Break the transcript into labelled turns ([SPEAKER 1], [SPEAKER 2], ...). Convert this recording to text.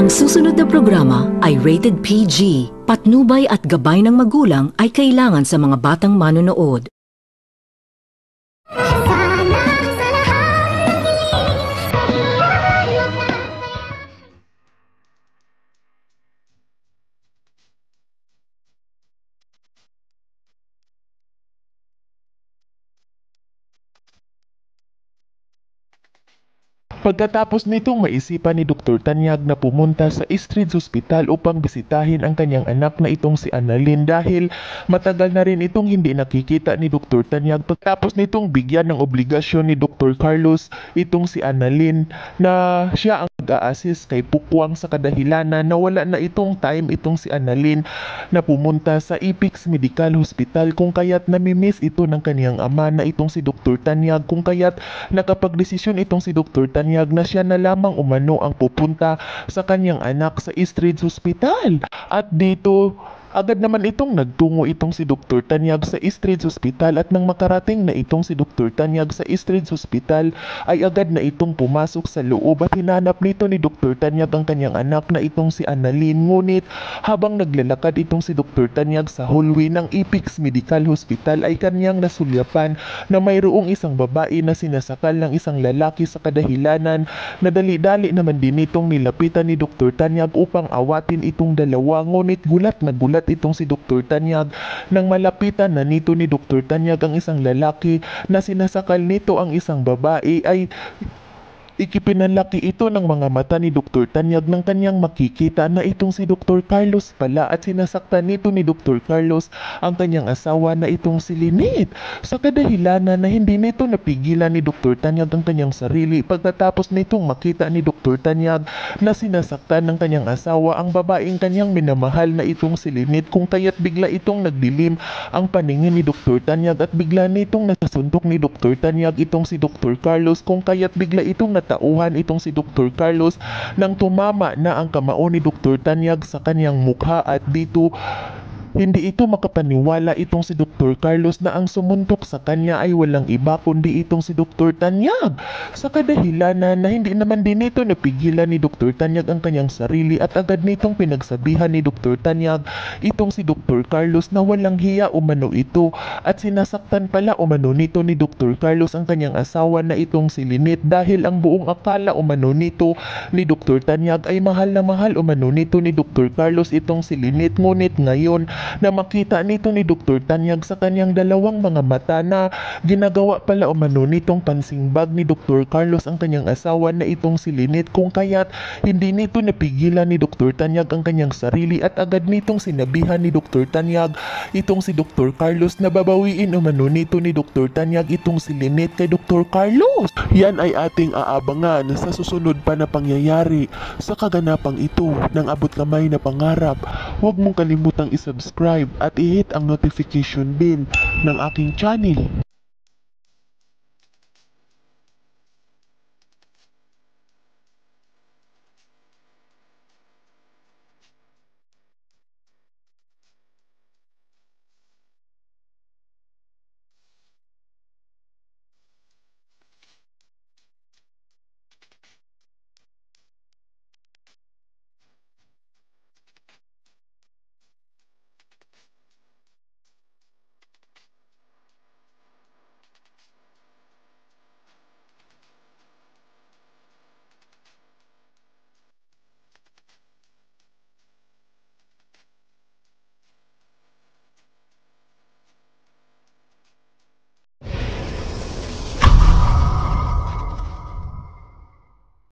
[SPEAKER 1] Ang susunod na programa ay rated PG. Patnubay at gabay ng magulang ay kailangan sa mga batang manonood.
[SPEAKER 2] Pagkatapos nitong maisipan ni Dr. Tanyag na pumunta sa Eastridge Hospital upang bisitahin ang kanyang anak na itong si Annalyn dahil matagal na rin itong hindi nakikita ni Dr. Tanyag. Pagkatapos nitong bigyan ng obligasyon ni Dr. Carlos itong si Annalyn na siya ang mag-a-assist kay Pukwang sa kadahilanan na wala na itong time itong si Annalyn na pumunta sa Ipix Medical Hospital kung kaya't namimiss ito ng kaniyang ama na itong si Dr. Tanyag kung kaya't nakapagdesisyon itong si Dr. Tanyag na siya na lamang umano ang pupunta sa kanyang anak sa Eastridge Hospital. At dito agad naman itong nagtungo itong si Dr. Tanyag sa Eastridge Hospital at nang makarating na itong si Dr. Tanyag sa Eastridge Hospital ay agad na itong pumasok sa loob at hinanap nito ni Dr. Tanyag ang kanyang anak na itong si Annalyn. Ngunit habang naglalakad itong si Dr. Tanyag sa hallway ng Ipix Medical Hospital ay kanyang nasulyapan na mayroong isang babae na sinasakal ng isang lalaki sa kadahilanan na dali-dali naman din itong nilapitan ni Dr. Tanyag upang awatin itong dalawa. Ngunit gulat na gulat itong si Dr. Tanyag nang malapitan na nito ni Dr. Tanyag ang isang lalaki na sinasakal nito ang isang babae ay ikipinanlaki ito ng mga mata ni Dr. Tanyag nang kanyang makikita na itong si Dr. Carlos pala at sinasaktan nito ni Dr. Carlos ang kanyang asawa na itong si Lynette. Sa kadahilanan na hindi nito napigilan ni Dr. Tanyag ang kanyang sarili pagkatapos nitong makita ni Dr. Tanyag na sinasaktan ng kanyang asawa ang babaeng kanyang minamahal na itong si Lynette kung kaya't bigla itong nagdilim ang paningin ni Dr. Tanyag at bigla nitong nasasuntok ni Dr. Tanyag itong si Dr. Carlos kung kaya't bigla itong tauhan itong si Dr. Carlos nang tumama na ang kamao ni Dr. Tanyag sa kanyang mukha at dito hindi ito makapaniwala itong si Dr. Carlos na ang sumuntok sa kanya ay walang iba kundi itong si Dr. Tanyag. Sa kadahilanan na hindi naman din ito napigilan ni Dr. Tanyag ang kanyang sarili at agad nitong pinagsabihan ni Dr. Tanyag itong si Dr. Carlos na walang hiya umano ito at sinasaktan pala umano nito ni Dr. Carlos ang kanyang asawa na itong si Lynette dahil ang buong akala umano nito ni Dr. Tanyag ay mahal na mahal umano nito ni Dr. Carlos itong si Lynette. Ngunit ngayon na makita nito ni Dr. Tanyag sa kanyang dalawang mga mata na ginagawa pala umano nitong pansingbag ni Dr. Carlos ang kanyang asawa na itong si Lynette kung kaya't hindi nito napigilan ni Dr. Tanyag ang kanyang sarili at agad nitong sinabihan ni Dr. Tanyag itong si Dr. Carlos na babawiin umano nito ni Dr. Tanyag itong si Lynette kay Dr. Carlos. Yan ay ating aabangan sa susunod pa na pangyayari sa kaganapang ito ng abot kamay na pangarap. Huwag mong kalimutang isubscribe at i-hit ang notification bell ng aking channel.